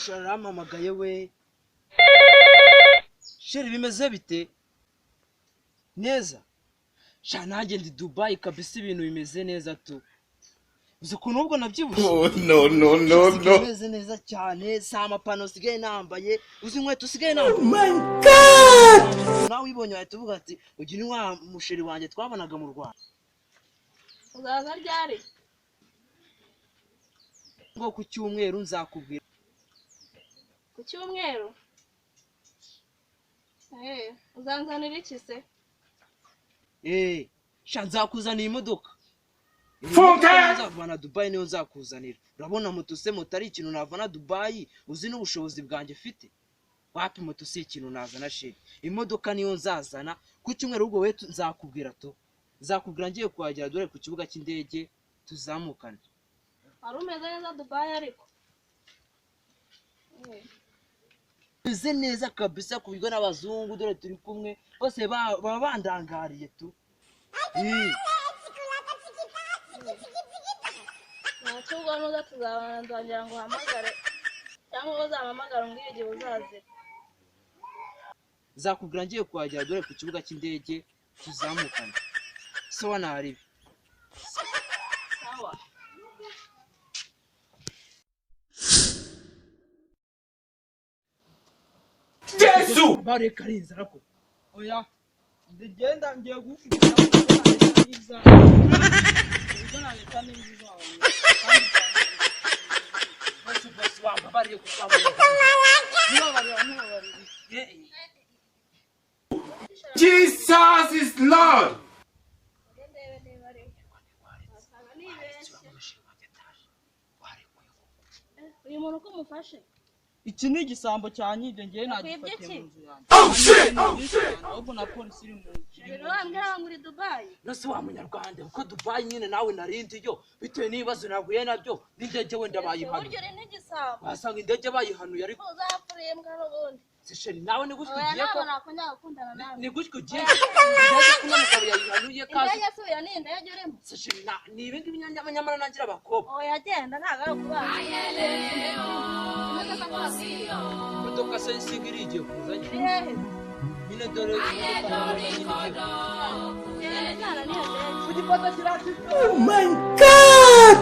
Sharampamagaye we. Sheri bimeze bite? Neza. Sha nanjye ndi Dubai kabisa ibintu bimeze neza tu. Uzi ukuntu ubwo nabyibushye? Oh, no. Bimeze neza cyane, si amapano usigaye nambaye, uzi inkweto usigaye nambaye. Oh my God! Nawe wibonye wahita uvuga ati ugira ni wa musheri wanjye twabonaga mu Rwanda. Uzaza ryari? Ngo ku cyumweru nzakubwira. Ku cyumweru? Uzanzanira iki se? Sha nzakuzanira imodoka. Funke! Nzavana Dubai niyo nzakuzanira. Urabona moto se moto ari ikintu navana Dubai, uzi n'ubushobozi bwanjye mfite. Wapi moto si ikintu nazana sheri. Imodoka niyo nzazana ku cyumweru ubwo we nzakubwira to. Nzakubwira ngiye kuhagera dore ku kibuga cy'indege tuzamukana. Ari umeze neza Dubai ariko. Bize neza kabisa ku bigo n'abazungu dore turi kumwe bose baba bandangariye tu. Ntacyo ubwo nuza tuzabana nzongera ngo uhamagare cyangwa uzampamagara umbwire igihe uzazira. Nzakubwira ngiye kuhagera dore ku kibuga cy'indege tuzamukana. So naribi. Sawa. Yesu! Bareka rinzara ko. Oya, ndagenda ngiye gufita neza. Ubwo naleta neza. Bose wamba bari kusabana. Jesus is Lord! Uyu muntu ko mufashe? Iki ni igisambo cyanyibye ngiye nagifatiye mu nzu yanjye. Oh shit! Ahubwo na polisi iri mu Rero wambwira ngo uri Dubai? Nose wa munyarwanda uko Dubai nyine nawe narindi yo bitewe n'ibibazo naguye nabyo n'indege wenda bayihanu. Buryo uri n'igisambo. Wasanga indege bayihanuye ariko Uzapfuriye mbwa n'ubundi. sesheri nawe ni gutyo Oya ugiye ko ntabwo nakongera gukundana nawe. ni gutyo ugiye indege kuna mugabo yayihanuye kazi Indege se uyu ni indege urimo? sesheri ni ibindi nyamara nagira abakobwa Oya genda ntabwo ari ukubana. imodoka se isigiri igiye kuzanye Iri hehe? nyine dore Genda cyane niyo ndege. Kugifata kirati. Oh my God!